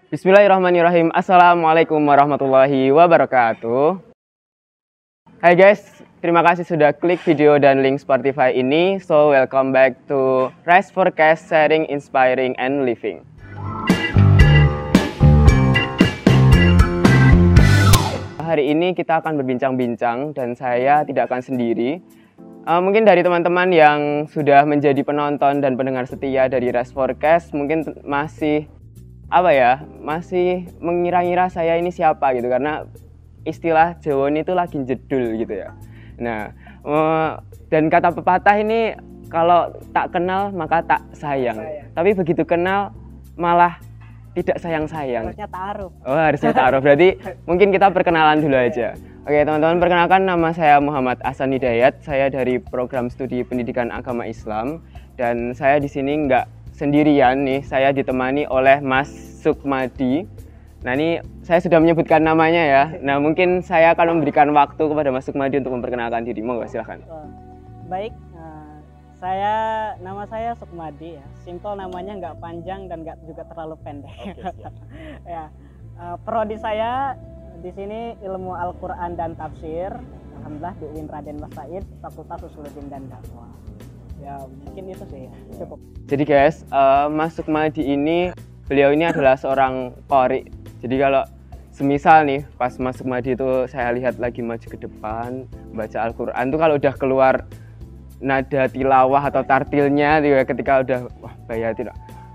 Bismillahirrahmanirrahim. Assalamualaikum warahmatullahi wabarakatuh. Hai guys, terima kasih sudah klik video dan link Spotify ini. So welcome back to Rise Forecast, Sharing, Inspiring, and Living. Hari ini kita akan berbincang-bincang dan saya tidak akan sendiri. Mungkin dari teman-teman yang sudah menjadi penonton dan pendengar setia dari Rise Forecast mungkin masih mengira-ngira saya ini siapa gitu, karena istilah Jawa ini tuh lagi jedul gitu ya. Nah, dan kata pepatah ini kalau tak kenal maka tak sayang. Tapi begitu kenal malah tidak sayang-sayang. Harusnya ta'aruf. Oh, harusnya ta'aruf. Berarti mungkin kita perkenalan dulu aja. Oke, teman-teman, perkenalkan, nama saya Muhammad Ahsan Hidayat. Saya dari program studi Pendidikan Agama Islam, dan saya di sini nggak sendirian nih, saya ditemani oleh Mas Sukmadi. Nah, ini saya sudah menyebutkan namanya ya. Nah, mungkin saya akan memberikan waktu kepada Mas Sukmadi untuk memperkenalkan diri. Monggo, silahkan. Baik, nama saya Sukmadi ya. Simpel, namanya nggak panjang dan nggak juga terlalu pendek. Oke, ya. Prodi saya di sini ilmu Al-Quran dan Tafsir. Alhamdulillah di UIN Raden Mas Said, Fakultas Usuluddin dan Dakwah. Ya mungkin itu sih ya, cukup. Jadi guys, Mas Sukmadi ini, beliau ini adalah seorang qori. Jadi kalau semisal nih pas Mas Sukmadi itu saya lihat lagi maju ke depan baca Al-Quran tuh, kalau udah keluar nada tilawah atau tartilnya tuh, ketika udah bayatin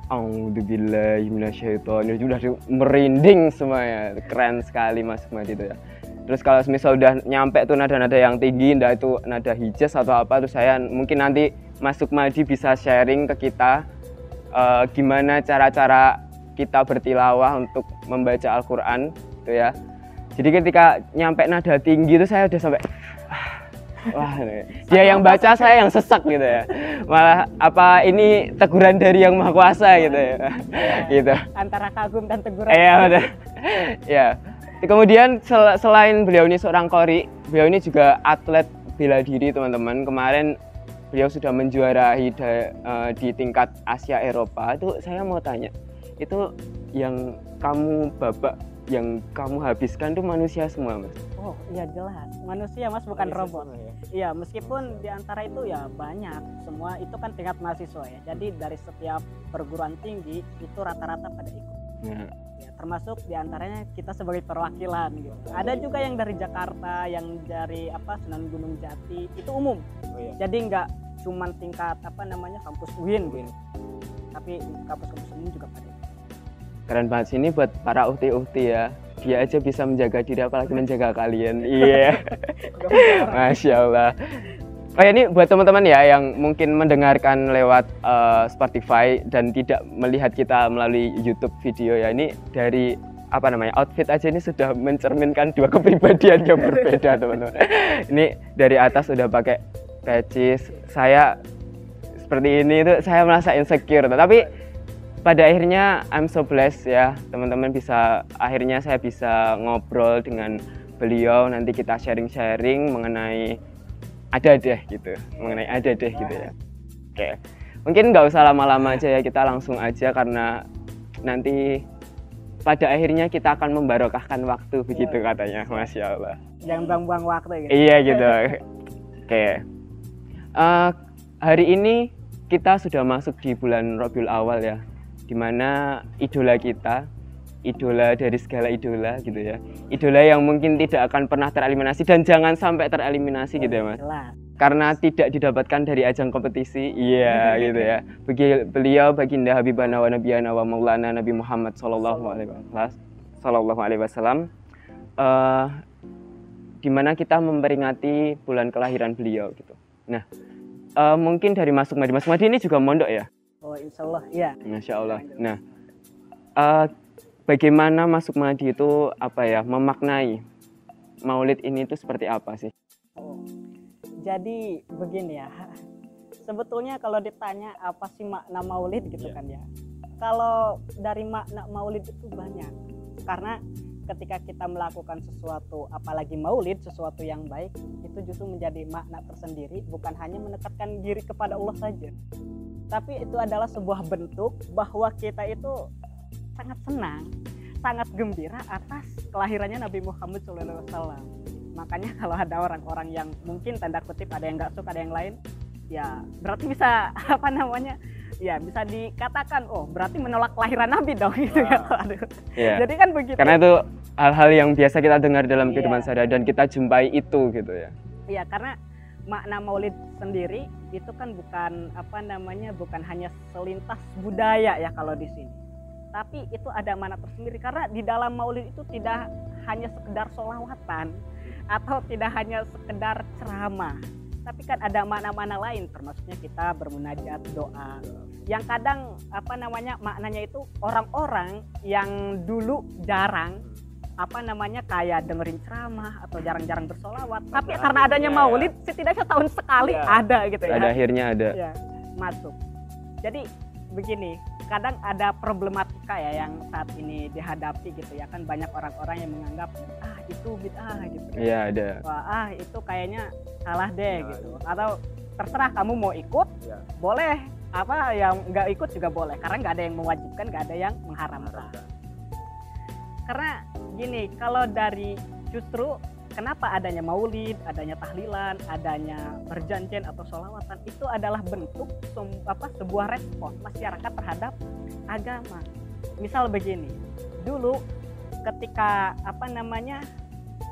a'udzubillahi minasyaitonir, udah merinding semuanya. Keren sekali Mas Sukmadi itu ya. Terus kalau semisal udah nyampe tuh nada-nada yang tinggi, entah itu nada hijaz atau apa, tuh saya mungkin nanti Mas Sukmadi bisa sharing ke kita gimana cara-cara kita bertilawah untuk membaca Al-Quran gitu ya. Jadi ketika nyampe nada tinggi itu saya udah sampai wah, dia yang baca, saya yang sesak gitu ya. Malah apa ini teguran dari Yang Maha Kuasa gitu ya. Gitu. Antara kagum dan teguran. Iya, benar. Ya. Kemudian selain beliau ini seorang qori, beliau ini juga atlet bela diri, teman-teman. Kemarin beliau sudah menjuarai di tingkat Asia Eropa. Itu saya mau tanya, itu yang kamu babak, yang kamu habiskan itu manusia semua, Mas? Oh iya, jelas manusia, Mas, bukan robot. Iya, meskipun di antara itu ya banyak, semua itu kan tingkat mahasiswa ya. Jadi dari setiap perguruan tinggi itu rata-rata pada ikut. Ya, termasuk diantaranya kita sebagai perwakilan gitu. Ada juga yang dari Jakarta, yang dari Sunan Gunung Jati, itu umum. Jadi nggak cuman tingkat kampus UIN gitu. Tapi kampus-kampus umum juga pada. Keren banget sini buat para uhti-uhti ya. Dia aja bisa menjaga diri, apalagi menjaga kalian. Iya. Masya Allah. Oh ya, ini buat teman-teman ya yang mungkin mendengarkan lewat Spotify dan tidak melihat kita melalui YouTube video ya. Ini dari outfit aja ini sudah mencerminkan dua kepribadian yang berbeda, teman-teman. Ini dari atas udah pakai patches. Saya seperti ini itu saya merasa insecure, tapi pada akhirnya I'm so blessed ya, teman-teman, akhirnya saya bisa ngobrol dengan beliau. Nanti kita sharing-sharing mengenai ada deh gitu ya. Oke, mungkin nggak usah lama-lama aja ya, kita langsung aja karena nanti pada akhirnya kita akan membarokahkan waktu, begitu katanya. Masya Allah. Jangan buang-buang waktu gitu. Iya gitu. Oke. Hari ini kita sudah masuk di bulan Rabiul Awal ya, dimana idola kita, idola dari segala idola gitu ya, idola yang mungkin tidak akan pernah tereliminasi dan jangan sampai tereliminasi gitu ya, Mas. Karena tidak didapatkan dari ajang kompetisi, iya gitu ya. Beliau baginda Habibana wa Nabiyana wa Maulana Nabi Muhammad sallallahu alaihi wasallam, dimana kita memperingati bulan kelahiran beliau gitu. Nah, mungkin dari Mas Sukmadi ini juga mondok ya? Oh, insya Allah, iya. Masya Allah. Nah, bagaimana Mas Sukmadi itu memaknai Maulid ini itu seperti apa sih? Oh, jadi begini ya. Sebetulnya kalau ditanya apa sih makna Maulid gitu kan ya. Kalau dari makna Maulid itu banyak. Karena ketika kita melakukan sesuatu, apalagi Maulid, sesuatu yang baik, itu justru menjadi makna tersendiri, bukan hanya mendekatkan diri kepada Allah saja. Tapi itu adalah sebuah bentuk bahwa kita itu sangat senang sangat gembira atas kelahirannya Nabi Muhammad SAW. Makanya kalau ada orang-orang yang mungkin tanda kutip ada yang nggak suka, ada yang lain, ya berarti bisa apa namanya, ya bisa dikatakan oh berarti menolak kelahiran Nabi dong gitu ya. Yeah. Jadi kan begitu. Karena itu hal-hal yang biasa kita dengar dalam kehidupan sehari dan kita jumpai itu gitu ya. Iya, karena makna Maulid sendiri itu kan bukan apa namanya, bukan hanya selintas budaya ya kalau di sini. Tapi itu ada makna tersendiri karena di dalam Maulid itu tidak hanya sekedar sholawatan atau tidak hanya sekedar ceramah, tapi kan ada makna-makna lain, termasuknya kita bermunajat, doa. Yang kadang apa namanya maknanya itu orang-orang yang dulu jarang apa namanya kayak dengerin ceramah atau jarang-jarang bersolawat, tapi karena adanya Maulid setidaknya tahun sekali ada gitu ya. Pada akhirnya ada. Ya, masuk. Jadi begini, kadang ada problematika ya yang saat ini dihadapi gitu ya, kan banyak orang-orang yang menganggap itu bid'ah gitu. Iya, ada. Wah, itu kayaknya salah deh gitu. Atau terserah kamu mau ikut, boleh. Apa yang nggak ikut juga boleh, karena nggak ada yang mewajibkan, nggak ada yang mengharamkan. Karena gini, kalau dari justru kenapa adanya maulid, adanya tahlilan, adanya perjanjian atau sholawatan, itu adalah bentuk sebuah respon masyarakat terhadap agama. Misal begini, dulu ketika apa namanya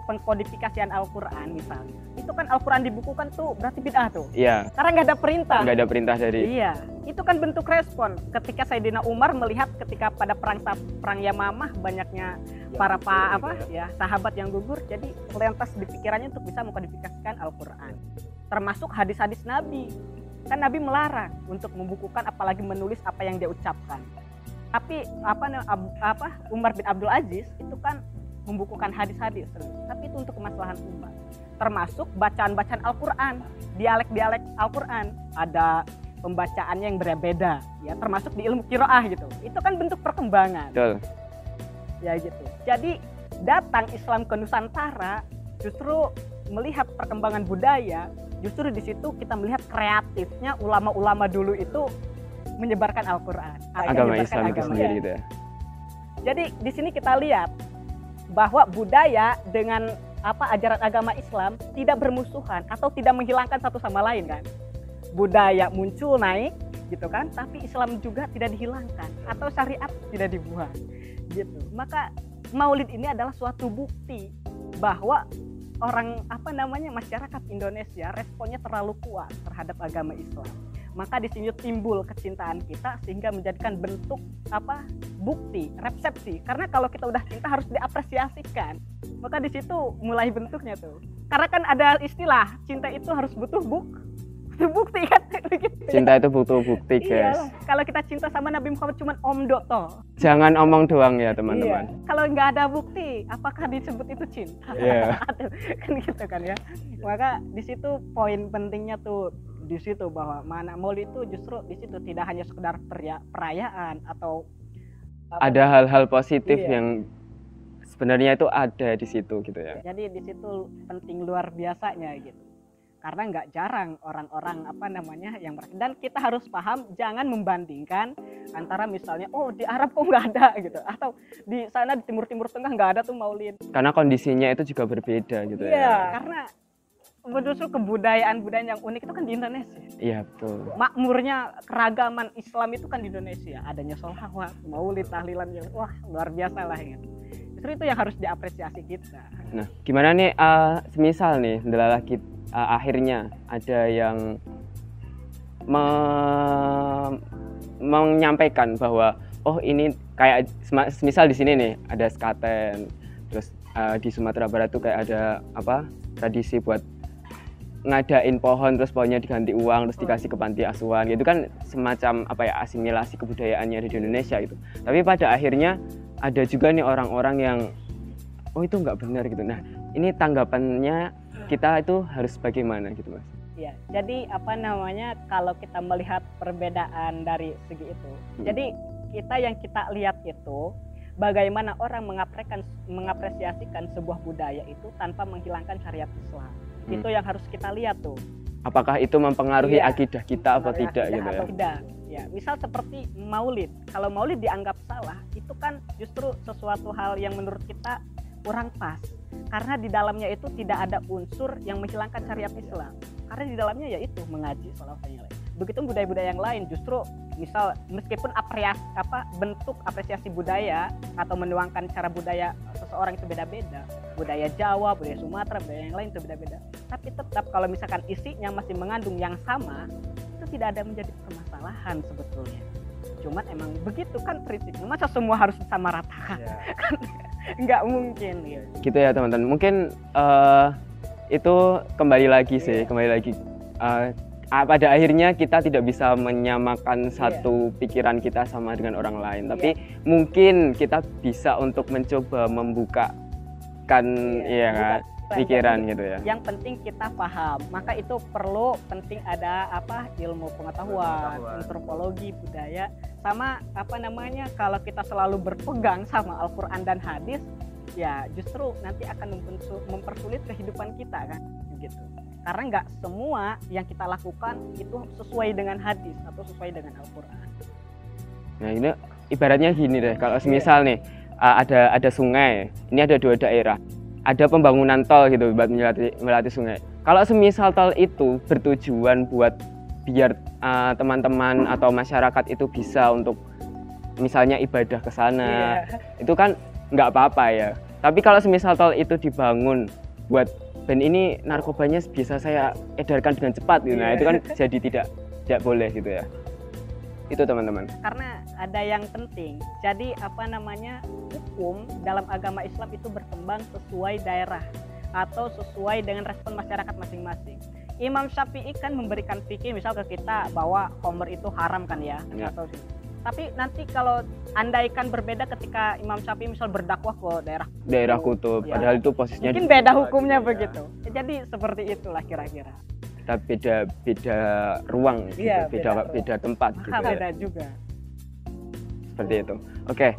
pengkodifikasian Al-Quran misalnya, itu kan Al-Quran dibukukan tuh berarti bid'ah tuh. Iya. Karena nggak ada perintah. Nggak ada perintah dari. Iya, itu kan bentuk respon. Ketika Sayyidina Umar melihat ketika pada perang Yamamah banyaknya para sahabat yang gugur, jadi lantas di pikirannya untuk bisa mengkodifikasikan Al-Quran. Termasuk hadis-hadis Nabi. Kan Nabi melarang untuk membukukan apalagi menulis apa yang dia ucapkan. Tapi Umar bin Abdul Aziz itu kan membukukan hadis-hadis, tapi itu untuk kemaslahan umat. Termasuk bacaan-bacaan Al-Quran, dialek-dialek Al-Quran, ada pembacaannya yang berbeda, ya termasuk di ilmu qiraah gitu. Itu kan bentuk perkembangan. Betul. Ya gitu. Jadi datang Islam ke Nusantara justru melihat perkembangan budaya, justru di situ kita melihat kreatifnya ulama-ulama dulu itu menyebarkan Al-Quran. Agama Islam itu sendiri gitu ya. Jadi di sini kita lihat bahwa budaya dengan ajaran agama Islam tidak bermusuhan atau tidak menghilangkan satu sama lain kan. Budaya muncul naik gitu kan, tapi Islam juga tidak dihilangkan atau syariat tidak dibuang gitu. Maka Maulid ini adalah suatu bukti bahwa masyarakat Indonesia responnya terlalu kuat terhadap agama Islam. Maka di sini timbul kecintaan kita sehingga menjadikan bentuk bukti, resepsi. Karena kalau kita udah cinta harus diapresiasikan. Maka di situ mulai bentuknya tuh. Karena kan ada istilah cinta itu harus butuh bukti kan. Cinta itu butuh bukti, guys. Iya, kalau kita cinta sama Nabi Muhammad cuman omdo toh. Jangan omong doang ya teman-teman. Iya. Kalau nggak ada bukti, apakah disebut itu cinta? Iya. Kan gitu kan ya. Maka di situ poin pentingnya tuh di situ bahwa mana Maulid itu justru di situ tidak hanya sekedar perayaan atau ada hal-hal positif yang sebenarnya itu ada di situ gitu ya. Jadi di situ penting luar biasanya gitu. Karena nggak jarang orang-orang yang dan kita harus paham jangan membandingkan antara misalnya di Arab kok nggak ada gitu, atau di sana di Timur Tengah nggak ada tuh Maulid. Karena kondisinya itu juga berbeda gitu ya. Iya, karena justru kebudayaan yang unik itu kan di Indonesia. Iya betul. Makmurnya keragaman Islam itu kan di Indonesia. Adanya sholawat, maulid, tahlilan yang luar biasa lah ya. Justru itu yang harus diapresiasi kita. Nah, gimana nih semisal nih kita akhirnya ada yang menyampaikan bahwa ini kayak semisal di sini nih ada sekaten, terus di Sumatera Barat tuh kayak ada tradisi buat ngadain pohon, terus pohonnya diganti uang, terus dikasih ke panti asuhan gitu kan, semacam asimilasi kebudayaannya di Indonesia gitu. Tapi pada akhirnya ada juga nih orang-orang yang itu nggak benar gitu. Nah ini tanggapannya kita itu harus bagaimana gitu Mas? Ya, jadi kalau kita melihat perbedaan dari segi itu, jadi yang kita lihat itu bagaimana orang mengapresiasikan sebuah budaya itu tanpa menghilangkan syariat Islam. Itu yang harus kita lihat tuh. Apakah itu mempengaruhi akidah kita atau tidak gitu ya? Atau tidak. Ya, misal seperti Maulid. Kalau Maulid dianggap bermasalah, itu kan justru sesuatu hal yang menurut kita kurang pas. Karena di dalamnya itu tidak ada unsur yang menghilangkan syariat Islam. Karena di dalamnya yaitu mengaji salah yang lain. Begitu budaya-budaya yang lain justru misal meskipun bentuk apresiasi budaya atau menuangkan cara budaya seseorang itu beda-beda. Budaya Jawa, budaya Sumatera, budaya yang lain itu beda-beda. Tapi tetap kalau misalkan isinya masih mengandung yang sama, itu tidak ada menjadi permasalahan sebetulnya. Cuman emang begitu kan prinsipnya, masa semua harus disamaratakan? Kan nggak mungkin gitu ya teman-teman. Mungkin itu kembali lagi sih, pada akhirnya kita tidak bisa menyamakan satu pikiran kita sama dengan orang lain, tapi mungkin kita bisa untuk mencoba membukakan pikiran gitu ya. Yang penting kita paham, maka itu perlu penting ada ilmu pengetahuan, antropologi, budaya, sama kalau kita selalu berpegang sama Al-Quran dan hadis, ya justru nanti akan mempersulit kehidupan kita kan, gitu. Karena nggak semua yang kita lakukan itu sesuai dengan hadis atau sesuai dengan Al-Quran. Nah ini ibaratnya gini deh, kalau semisal nih ada sungai, ini ada dua daerah, ada pembangunan tol gitu buat melewati sungai. Kalau semisal tol itu bertujuan buat biar teman-teman atau masyarakat itu bisa untuk misalnya ibadah ke sana, itu kan nggak apa-apa ya. Tapi kalau semisal tol itu dibangun buat dan ini narkobanya bisa saya edarkan dengan cepat gitu, nah itu kan jadi tidak boleh gitu ya. Itu teman-teman. Karena ada yang penting. Jadi hukum dalam agama Islam itu berkembang sesuai daerah atau sesuai dengan respon masyarakat masing-masing. Imam Syafi'i kan memberikan fikih misal ke kita bahwa khamr itu haram kan ya. Tapi nanti kalau andaikan berbeda ketika Imam Syafi'i misal berdakwah ke daerah kutub, padahal itu posisinya mungkin beda hukumnya begitu. Jadi seperti itulah kira-kira. Kita beda ruang, beda tempat gitu ya. Beda juga. Seperti itu. Oke.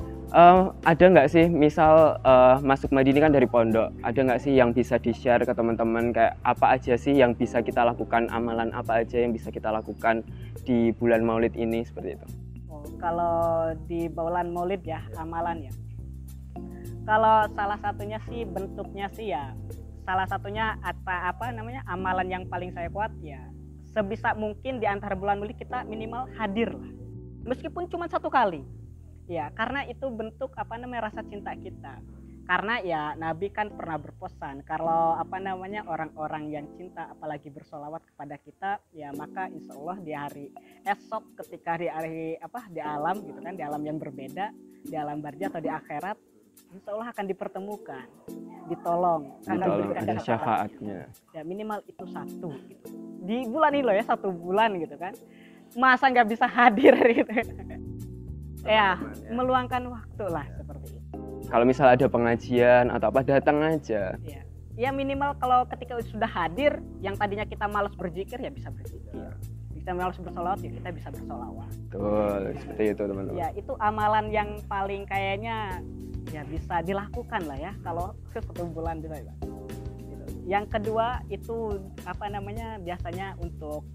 Ada nggak sih misal Mas Sukmadi ini kan dari pondok, ada nggak sih yang bisa di-share ke teman-teman kayak apa aja sih yang bisa kita lakukan, amalan apa aja yang bisa kita lakukan di bulan Maulid ini seperti itu? Kalau di bulan Maulid ya amalan ya. Kalau salah satunya sih bentuknya sih ya, salah satunya amalan yang paling saya kuat ya, sebisa mungkin di antara bulan Maulid kita minimal hadir lah, meskipun cuma satu kali. Ya, karena itu bentuk rasa cinta kita. Karena ya Nabi kan pernah berpesan kalau orang-orang yang cinta apalagi bersolawat kepada kita, ya maka insya Allah di hari esok ketika di hari di alam gitu kan, di alam yang berbeda, di alam barzah atau di akhirat, insya Allah akan dipertemukan, ditolong ada syafaatnya. Ya minimal itu satu gitu. Di bulan ini loh ya, 1 bulan gitu kan. Masa nggak bisa hadir gitu. Ya, meluangkan waktu lah seperti itu. Kalau misal ada pengajian atau apa, datang aja. Ya minimal kalau ketika sudah hadir, yang tadinya kita malas berzikir ya bisa berzikir. Kita malas bersolawat ya kita bisa bersolawat. Betul, seperti itu teman-teman. Ya itu amalan yang paling kayaknya ya bisa dilakukan lah ya kalau 1 bulan bisa. Yang kedua itu biasanya untuk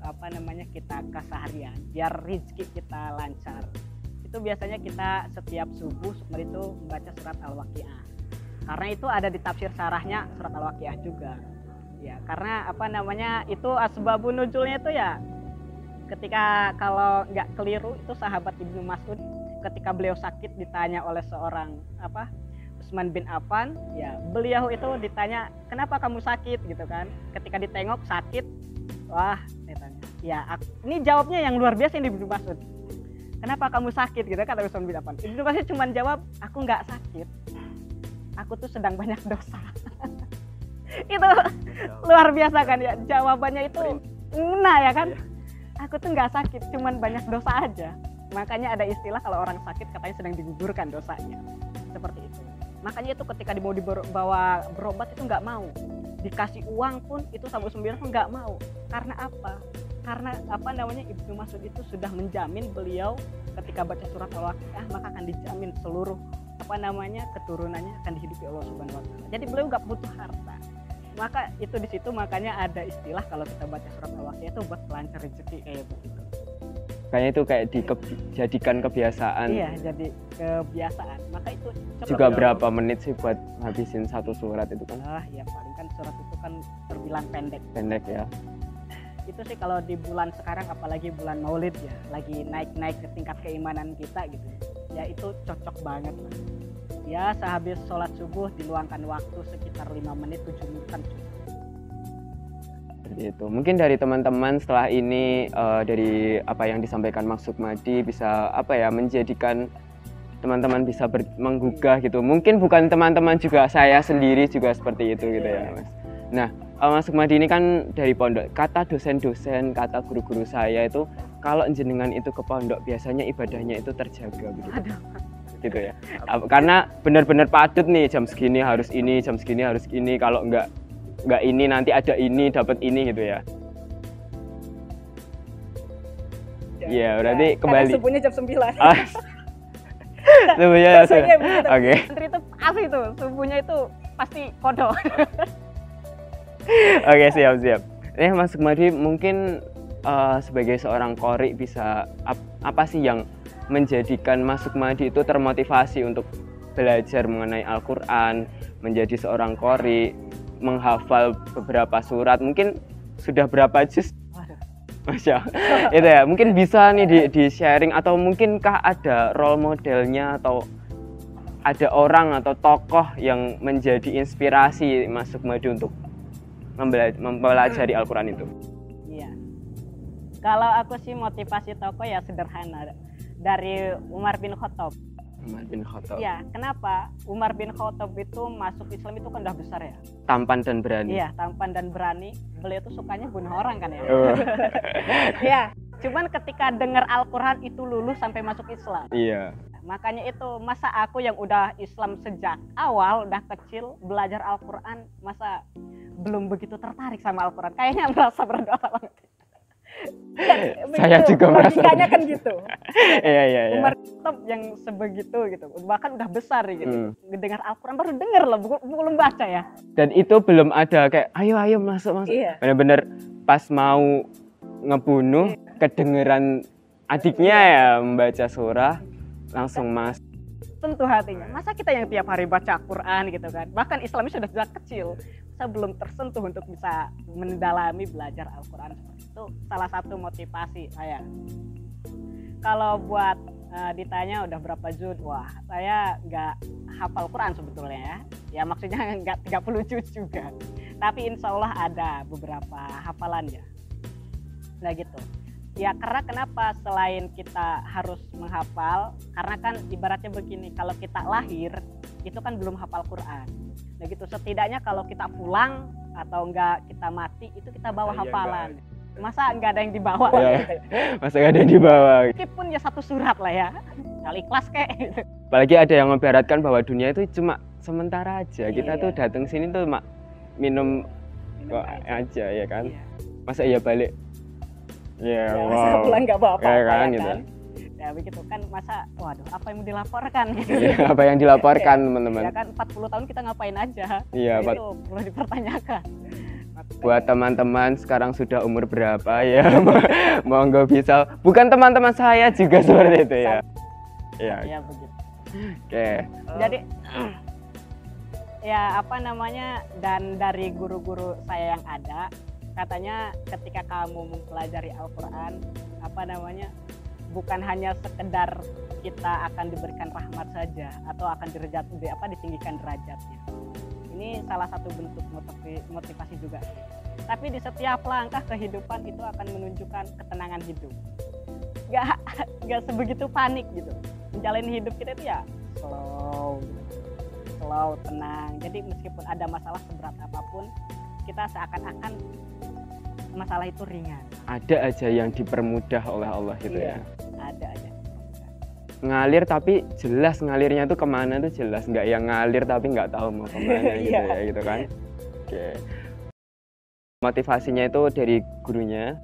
kita keseharian biar rezeki kita lancar. Itu biasanya kita setiap subuh seperti itu membaca surat Al-Waqiah. Karena itu ada di tafsir syarahnya surat Al-Waqiah juga. Ya, karena itu asbabun nuzulnya itu ya ketika kalau nggak keliru itu sahabat Ibnu Mas'ud ketika beliau sakit ditanya oleh seorang Utsman bin Affan, ya beliau itu ditanya, "Kenapa kamu sakit?" gitu kan. Ketika ditengok sakit, wah, ditanya. Ya, ini jawabnya yang luar biasa ini Ibnu Mas'ud. "Kenapa kamu sakit?" gitu kata Utsman bin Affan. Ibnu Mas'ud cuma jawab, "Aku nggak sakit. Aku tuh sedang banyak dosa." Itu luar biasa kan ya, jawabannya itu ya kan. Aku tuh nggak sakit, cuman banyak dosa aja. Makanya ada istilah kalau orang sakit katanya sedang digugurkan dosanya. Seperti itu. Makanya itu ketika mau dibawa berobat itu nggak mau. Dikasih uang pun itu sama Utsman bin Affan nggak mau. Karena apa? Karena Ibnu Mas'ud itu sudah menjamin beliau ketika baca surat Al-Waqiah maka akan dijamin seluruh keturunannya akan dihidupi Allah Subhanahu wa taala. Jadi beliau nggak butuh harta. Maka itu di situ makanya ada istilah kalau kita baca surat Al-Waqiah itu buat lancar rezeki kayak begitu. Kayaknya itu kayak dijadikan kebiasaan. Iya, jadi kebiasaan. Maka itu cepet Juga berapa menit sih buat ngabisin satu surat itu kan? ya paling kan surat itu kan terbilang pendek. Pendek ya. Itu sih kalau di bulan sekarang, apalagi bulan Maulid ya, lagi naik-naik ke tingkat keimanan kita gitu ya, itu cocok banget lah. Ya sehabis sholat subuh diluangkan waktu sekitar 5 menit 7 menitan cukup. Seperti itu. Mungkin dari teman-teman setelah ini dari apa yang disampaikan Mas Sukmadi bisa apa ya, menjadikan teman-teman bisa menggugah gitu. Mungkin bukan teman-teman juga, saya sendiri juga seperti itu gitu ya Mas. Nah, Mas Sukmadi ini kan dari pondok. Kata dosen-dosen, kata guru-guru saya itu kalau jenengan itu ke pondok biasanya ibadahnya itu terjaga begitu. Aduh. Gitu ya. Karena benar-benar padat nih, jam segini harus ini, jam segini harus ini. Kalau enggak ini nanti ada ini, dapat ini gitu ya. Iya, berarti kembali. Subuhnya jam 9. Subuhnya. Oke. Menteri itu asli tuh, subuhnya itu pasti kodok. Oke, siap. Mas Sukmadi mungkin sebagai seorang qori bisa apa sih yang menjadikan Mas Sukmadi itu termotivasi untuk belajar mengenai Al-Quran, menjadi seorang qori, menghafal beberapa surat, mungkin sudah berapa juz? Masya Allah. Itu ya, mungkin bisa nih di sharing, atau mungkinkah ada role modelnya atau ada orang atau tokoh yang menjadi inspirasi Mas Sukmadi untuk mempelajari Al-Quran itu? Iya. Kalau aku sih motivasi tokoh ya sederhana, dari Umar bin Khattab. Umar bin Khattab. Iya, kenapa? Umar bin Khattab itu masuk Islam itu kan udah besar ya. Tampan dan berani. Iya, tampan dan berani. Beliau tuh sukanya bunuh orang kan ya. Iya. Cuman ketika dengar Al-Quran itu lulus sampai masuk Islam. Iya. Makanya itu, masa aku yang udah Islam sejak awal, udah kecil, belajar Al-Quran, masa belum begitu tertarik sama Al-Quran? Kayaknya merasa berdosa banget. Saya juga merasa. Logikanya kan gitu. Iya. Umar Khattab yang sebegitu gitu, bahkan udah besar gitu. Dengar Al-Quran baru dengar loh, belum baca ya. Dan itu belum ada kayak ayo masuk. Iya. Bener-bener pas mau ngebunuh, kedengeran adiknya ya membaca surah, langsung mas. Tentu hatinya, masa kita yang tiap hari baca Quran gitu kan, bahkan Islamnya sudah sejak kecil, saya belum tersentuh untuk bisa mendalami belajar Al-Quran. Itu salah satu motivasi saya. Kalau buat ditanya udah berapa juz, wah saya nggak hafal Quran sebetulnya ya maksudnya nggak 30 juz juga, tapi insya Allah ada beberapa hafalannya. Nah gitu ya, karena kenapa selain kita harus menghafal, karena kan ibaratnya begini, kalau kita lahir itu kan belum hafal Quran. Nah gitu, setidaknya kalau kita pulang atau enggak kita mati itu kita bawa hafalan. Masa enggak ada yang dibawa? Masa enggak ada yang dibawa? Meskipun ya satu surat lah ya, kali kelas kayak gitu. Apalagi ada yang memberatkan bahwa dunia itu cuma sementara aja. Kita tuh datang sini tuh minum kok aja ya kan. Iya. Masa iya balik? Ya, masa pulang nggak bawa apa-apa kan, ya gitu. Kan? Ya begitu kan, masa waduh apa yang mau dilaporkan gitu. Ya, apa yang dilaporkan teman-teman. Ya kan 40 tahun kita ngapain aja. Iya, itu perlu dipertanyakan. Buat teman-teman sekarang sudah umur berapa ya, monggo bisa. Bukan teman-teman saya juga seperti itu ya. Iya. Ya begitu. Oke. Jadi ya apa namanya, dan dari guru-guru saya yang ada, katanya ketika kamu mempelajari Al-Quran, apa namanya, bukan hanya sekedar kita akan diberikan rahmat saja atau akan ditinggikan derajatnya. Ini salah satu bentuk motivasi juga. Tapi di setiap langkah kehidupan itu akan menunjukkan ketenangan hidup. Gak sebegitu panik gitu. Menjalani hidup kita itu ya slow, tenang. Jadi meskipun ada masalah seberat apapun, kita seakan-akan masalah itu ringan. Ada aja yang dipermudah oleh Allah gitu ya. Ada aja. Ngalir tapi jelas ngalirnya tuh kemana tuh jelas, nggak yang ngalir tapi nggak tahu mau kemana gitu ya gitu kan. Oke. Motivasinya itu dari gurunya.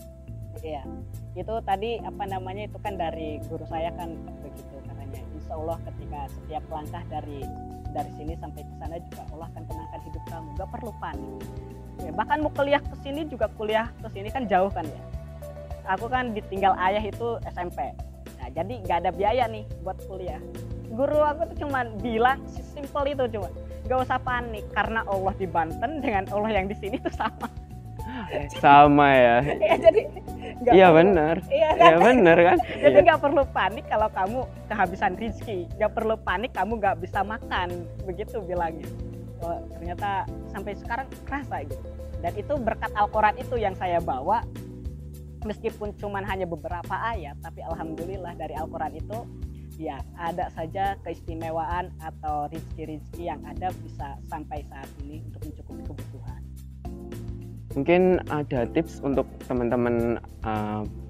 Iya. Itu tadi apa namanya, itu kan dari guru saya kan begitu katanya. Insya Allah ketika setiap langkah dari sini sampai ke sana juga Allah akan tenangkan hidup kamu. Nggak perlu panik. Ya, bahkan mau kuliah ke sini juga, kuliah ke sini kan jauh kan ya. aku kan ditinggal ayah itu SMP. Nah, jadi nggak ada biaya nih buat kuliah. Guru aku tuh cuman bilang simpel itu, cuma nggak usah panik karena Allah di Banten dengan Allah yang di sini tuh sama. Sama ya. Ya, jadi Iya benar. Iya kan? Iya benar kan? Jadi nggak perlu panik kalau kamu kehabisan rezeki, nggak perlu panik kamu nggak bisa makan, begitu bilangnya. Oh, ternyata sampai sekarang kerasa gitu. Dan itu berkat Al-Quran itu yang saya bawa, meskipun cuman hanya beberapa ayat, tapi alhamdulillah dari Al-Quran itu ya ada saja keistimewaan atau rezeki-rezeki yang ada bisa sampai saat ini untuk mencukupi kebutuhan. Mungkin ada tips untuk teman-teman,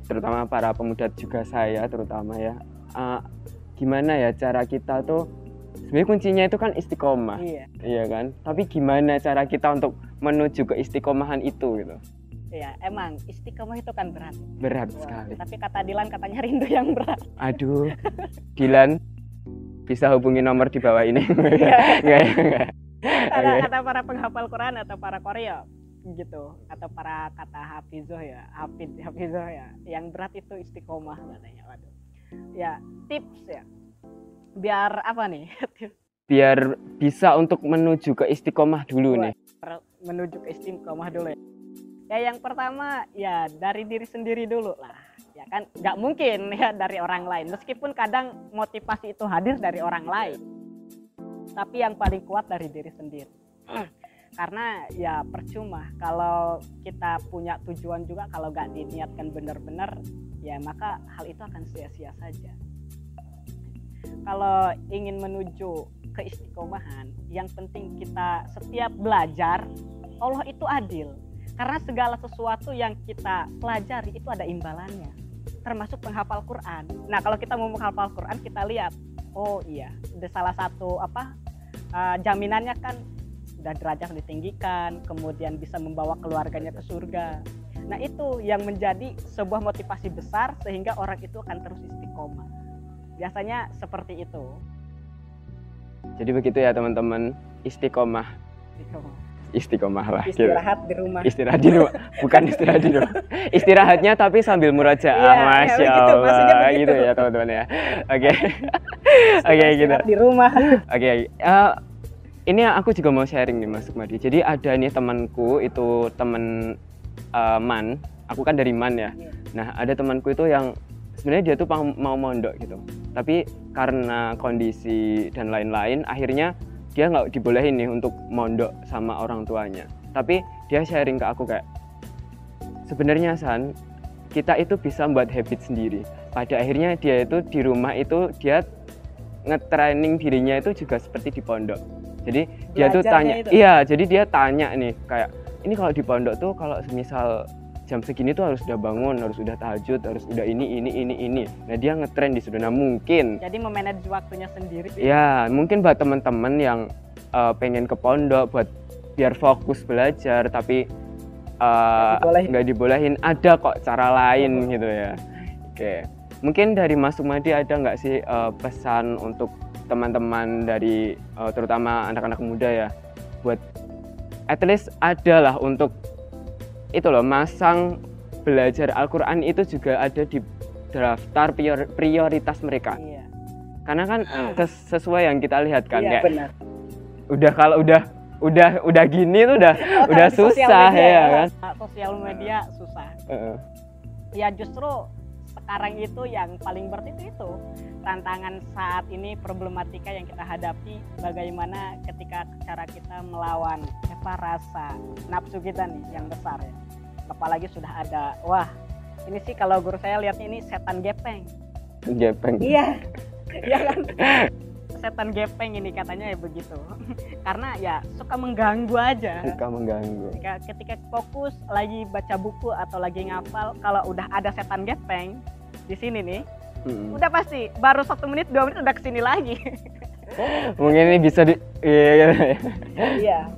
terutama para pemuda juga saya terutama ya, gimana ya cara kita tuh, sebenarnya kuncinya itu kan istiqomah, iya kan? Tapi gimana cara kita untuk menuju ke istiqomahan itu gitu? Iya, emang istiqomah itu kan berat. Berat sekali. Tapi kata Dilan katanya rindu yang berat. Aduh, Dilan bisa hubungi nomor di bawah ini. Enggak. Kata para penghafal Quran atau para Koreo gitu, atau para kata hafizoh ya, hafizoh ya, yang berat itu istiqomah katanya. Waduh. Ya, tips ya. Biar apa nih? Biar bisa untuk menuju ke istiqomah dulu nih. Menuju ke istiqomah dulu ya. Ya yang pertama ya dari diri sendiri dulu lah. Ya kan nggak mungkin ya dari orang lain. Meskipun kadang motivasi itu hadir dari orang lain. Tapi yang paling kuat dari diri sendiri. Karena ya percuma kalau kita punya tujuan juga, kalau nggak diniatkan benar-benar ya maka hal itu akan sia-sia saja. Kalau ingin menuju keistiqomahan, yang penting kita setiap belajar, Allah itu adil. Karena segala sesuatu yang kita pelajari itu ada imbalannya, termasuk menghafal Quran. Nah kalau kita mau menghafal Quran, kita lihat, oh iya, ada salah satu jaminannya kan sudah derajat ditinggikan, kemudian bisa membawa keluarganya ke surga. Nah itu yang menjadi sebuah motivasi besar sehingga orang itu akan terus istiqomah. Biasanya seperti itu. Jadi begitu ya teman-teman, istiqomah. Istiqomah lah. Istirahat di rumah. Istirahat di rumah, bukan istirahat di rumah. Istirahatnya tapi sambil murajaah, Masya ya, Allah. Gitu ya teman-teman ya. Oke. Oke gitu. Di rumah. Oke. Ini aku juga mau sharing nih Mas Sukmadi. Jadi ada nih temanku, itu teman Man. Aku kan dari Man ya. Nah ada temanku itu yang sebenarnya dia tuh mau mondok gitu. Tapi karena kondisi dan lain-lain, akhirnya dia nggak dibolehin nih untuk mondok sama orang tuanya. Tapi dia sharing ke aku kayak, sebenarnya San, kita itu bisa buat habit sendiri. Pada akhirnya dia itu di rumah itu dia nge-training dirinya itu juga seperti di pondok. Jadi dia tuh tanya, iya, jadi dia tanya nih kayak, ini kalau di pondok tuh kalau misal jam segini tuh harus udah bangun, harus udah tahajud, harus udah ini. Nah dia ngetrain di situ. Nah mungkin jadi memanage waktunya sendiri. Ya mungkin buat teman-teman yang pengen ke pondok buat biar fokus belajar tapi nggak dibolehin, ada kok cara lain gitu ya. Oke, mungkin dari Mas Sukmadi ada nggak sih pesan untuk teman-teman dari terutama anak-anak muda ya, buat at least adalah untuk itu loh, masang belajar Al-Quran itu juga ada di daftar prioritas mereka. Iya. Karena kan sesuai yang kita lihat kan, iya, kayak benar. Udah kalau udah gini tuh udah susah ya kan. Sosial media susah. Ya justru sekarang itu yang paling berat itu tantangan saat ini, problematika yang kita hadapi, bagaimana ketika cara kita melawan rasa nafsu kita nih yang besar ya. Apalagi sudah ada, wah ini sih kalau guru saya lihatnya ini setan gepeng. Iya, iya kan. Setan gepeng ini katanya ya begitu. Karena ya suka mengganggu aja. Suka mengganggu. Ketika fokus lagi baca buku atau lagi ngapal, kalau udah ada setan gepeng di sini nih, udah pasti baru 1 menit 2 menit udah kesini lagi. Mungkin ini bisa Iya.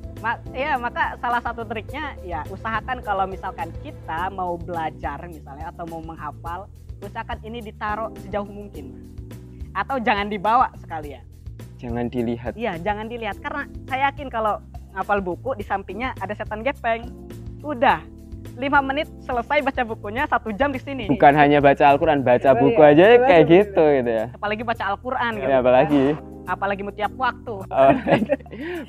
Maka salah satu triknya ya usahakan kalau misalkan kita mau belajar misalnya atau mau menghafal, usahakan ini ditaruh sejauh mungkin. Atau jangan dibawa sekalian. Jangan dilihat. Iya, jangan dilihat karena saya yakin kalau ngapal buku di sampingnya ada setan gepeng, udah 5 menit selesai baca bukunya, 1 jam di sini. Bukan hanya baca Al-Quran, baca buku aja kayak gitu ya. Apalagi baca Al-Quran gitu. Ya, apalagi mau tiap waktu.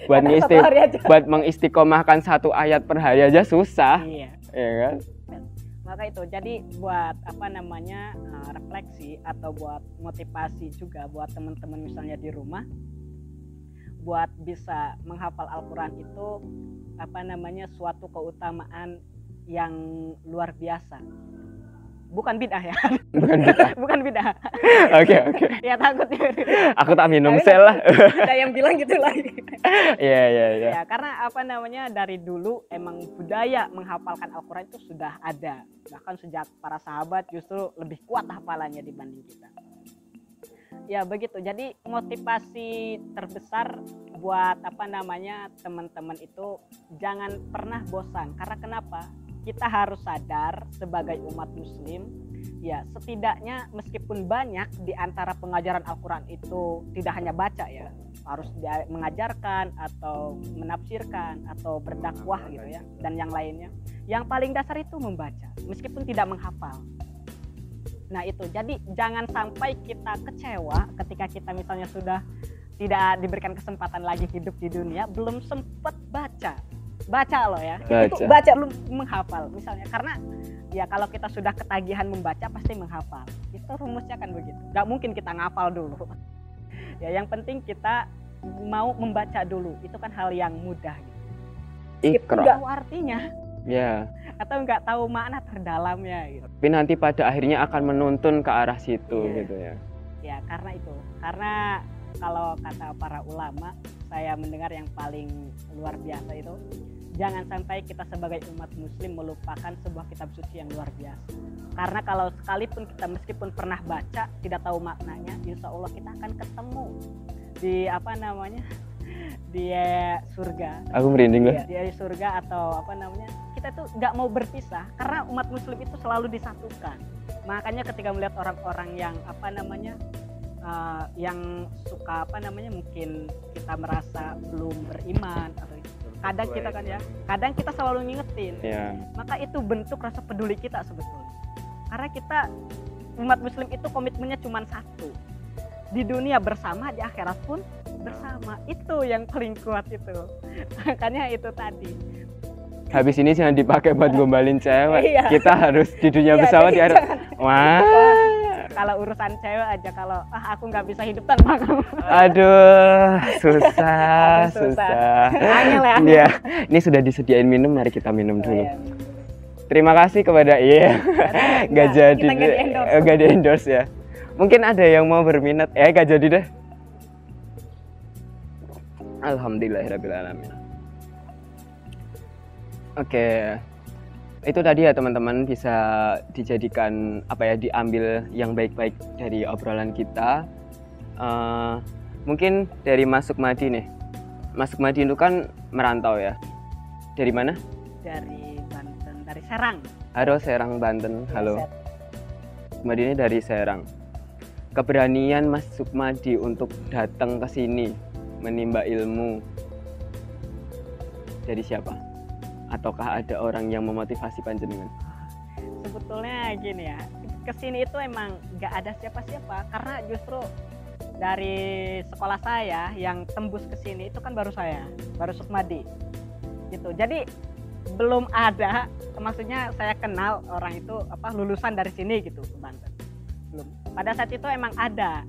Buat mengistiqomahkan 1 ayat per hari aja susah. Iya. Iya kan? Maka itu jadi buat refleksi atau buat motivasi juga buat teman-teman misalnya di rumah, buat bisa menghafal Al-Quran itu suatu keutamaan yang luar biasa. Bukan bid'ah ya. Bukan bid'ah. Oke. Ya takut. Aku tak minum sel lah. Ada yang bilang gitu lagi. Iya. Ya, karena dari dulu emang budaya menghafalkan Al-Quran itu sudah ada. Bahkan sejak para sahabat justru lebih kuat hafalannya dibanding kita. Ya begitu. Jadi motivasi terbesar buat teman-teman itu jangan pernah bosan. Karena kenapa? Kita harus sadar sebagai umat muslim, ya setidaknya meskipun banyak di antara pengajaran Al-Quran itu tidak hanya baca ya, harus mengajarkan atau menafsirkan atau berdakwah gitu ya, dan yang lainnya. Yang paling dasar itu membaca, meskipun tidak menghafal. Nah itu, jadi jangan sampai kita kecewa ketika kita misalnya sudah tidak diberikan kesempatan lagi hidup di dunia, belum sempat baca loh ya. Itu baca belum menghafal misalnya, karena ya kalau kita sudah ketagihan membaca pasti menghafal. Itu rumusnya kan begitu. Gak mungkin kita ngafal dulu. Ya yang penting kita mau membaca dulu. Itu kan hal yang mudah gitu. Iqra. Nggak tahu artinya. Ya. Atau nggak tahu makna terdalamnya gitu. Tapi nanti pada akhirnya akan menuntun ke arah situ gitu ya. Ya karena itu. Karena kalau kata para ulama, saya mendengar yang paling luar biasa itu, jangan sampai kita sebagai umat muslim melupakan sebuah kitab suci yang luar biasa. Karena kalau sekalipun kita meskipun pernah baca tidak tahu maknanya, insya Allah kita akan ketemu di di surga. Aku merinding loh. Di surga atau kita tuh nggak mau berpisah karena umat muslim itu selalu disatukan. Makanya ketika melihat orang-orang yang yang suka mungkin kita merasa belum beriman atau kadang kita kan ya, kadang kita selalu ngingetin. Maka itu bentuk rasa peduli kita sebetulnya. Karena kita umat muslim itu komitmennya cuma satu, di dunia bersama, di akhirat pun bersama. Itu yang paling kuat itu. Makanya itu tadi. Habis ini jangan dipakai buat gombalin cewek. Kita harus di dunia bersama, di akhirat. Wah. Kalau urusan cewek aja, kalau aku nggak bisa hidup tanpa kamu. Aduh, susah. Angel ya. Iya, ini sudah disediain minum, mari kita minum dulu. Terima kasih kepada nggak jadi, nggak di endorse ya. Mungkin ada yang mau berminat, nggak jadi deh. Alhamdulillahirrabbilalamin. Oke. Itu tadi ya teman-teman, bisa dijadikan diambil yang baik-baik dari obrolan kita. Mungkin dari Mas Sukmadi nih. Mas Sukmadi itu kan merantau ya. Dari mana? Dari Banten, dari Serang. Halo Serang, Banten. Halo. Sukmadi ini dari Serang. Keberanian Mas Sukmadi untuk datang ke sini menimba ilmu dari siapa? Ataukah ada orang yang memotivasi panjenengan? Sebetulnya gini ya, kesini itu emang nggak ada siapa-siapa, karena justru dari sekolah saya yang tembus ke sini itu kan baru Sukmadi gitu. Jadi belum ada, maksudnya saya kenal orang itu lulusan dari sini gitu ke Banten. Belum. Pada saat itu emang ada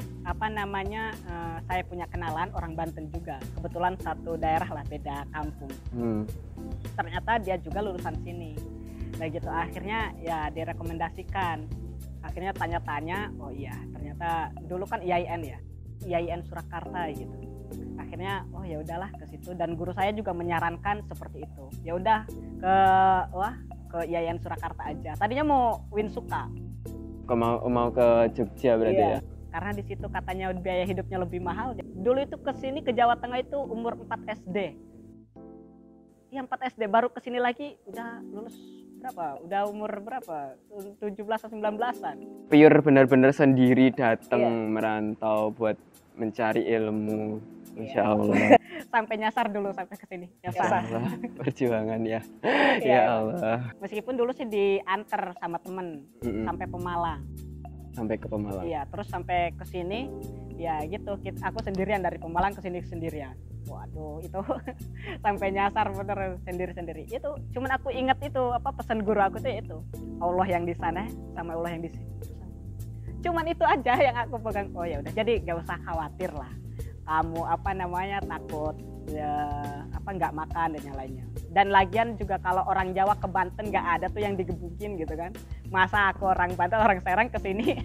saya punya kenalan orang Banten juga, kebetulan satu daerah lah, beda kampung. Ternyata dia juga lulusan sini. Nah gitu, akhirnya ya direkomendasikan. Akhirnya tanya-tanya, oh iya ternyata dulu kan IAIN Surakarta gitu. Akhirnya oh ya udahlah ke situ, dan guru saya juga menyarankan seperti itu. Ya udah ke IAIN Surakarta aja. Tadinya mau Winsuka. Mau ke Jogja berarti ya? Karena di situ katanya biaya hidupnya lebih mahal. Dulu itu ke sini ke Jawa Tengah itu umur 4 SD. Iya 4 SD, baru ke sini lagi udah lulus berapa? Udah umur berapa? 17 atau 19-an. Pure benar-benar sendiri datang merantau buat mencari ilmu. Masya Allah. Sampai nyasar dulu sampai ke sini. Masya Allah. Perjuangan ya. Iya. Ya Allah. Meskipun dulu sih diantar sama temen sampai Pemalang. Sampai ke Pemalang. Iya, terus sampai ke sini ya gitu. Aku sendirian dari Pemalang ke sini sendirian. Waduh, itu sampai nyasar bener sendiri-sendiri. Itu cuman aku ingat itu apa pesan guru aku tuh itu. Allah yang di sana sama Allah yang di sini. Cuman itu aja yang aku pegang. Oh ya udah, jadi gak usah khawatir lah. Kamu apa namanya takut ya apa nggak makan dan yang lainnya. Dan lagian juga kalau orang Jawa ke Banten nggak ada tuh yang digebukin gitu kan. Masa aku orang Banten, orang Serang kesini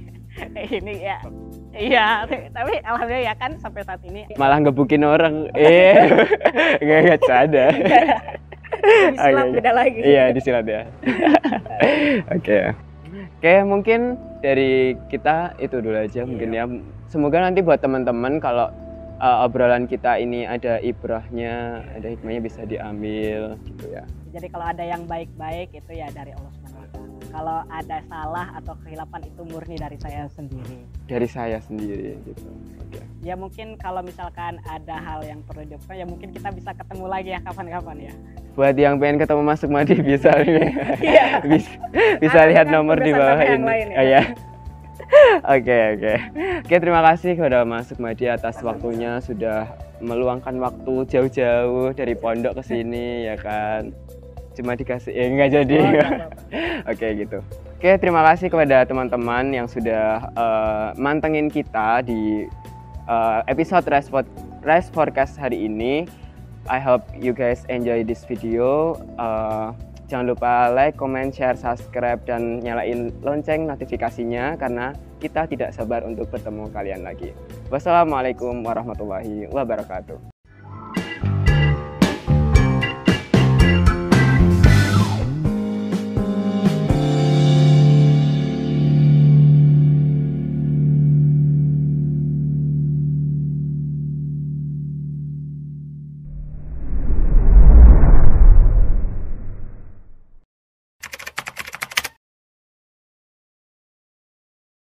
ini ya. Iya, tapi alhamdulillah ya kan sampai saat ini Malah ngebukin orang. Nggak ada. disilat beda lagi. Iya, disilat ya. Oke. Oke, mungkin dari kita itu dulu aja mungkin ya. Semoga nanti buat teman-teman kalau obrolan kita ini ada ibrahnya, ada hikmahnya bisa diambil gitu ya. Jadi kalau ada yang baik-baik itu ya dari Allah SWT. Kalau ada salah atau kehilapan itu murni dari saya sendiri. Dari saya sendiri gitu. Oke. Ya mungkin kalau misalkan ada hal yang perlu dilakukan ya mungkin kita bisa ketemu lagi ya kapan-kapan ya. Buat yang pengen ketemu Mas Sukmadi bisa Iya. bisa lihat nomor di bawah ini. Ya. Oke. Oke, terima kasih kepada Mas Sukmadi atas waktunya sudah meluangkan waktu jauh-jauh dari pondok ke sini ya kan. Cuma dikasih enggak jadi. Oke gitu. Oke, terima kasih kepada teman-teman yang sudah mantengin kita di episode Rise Forecast hari ini. I hope you guys enjoy this video. Jangan lupa like, comment, share, subscribe, dan nyalain lonceng notifikasinya karena kita tidak sabar untuk bertemu kalian lagi. Wassalamualaikum warahmatullahi wabarakatuh.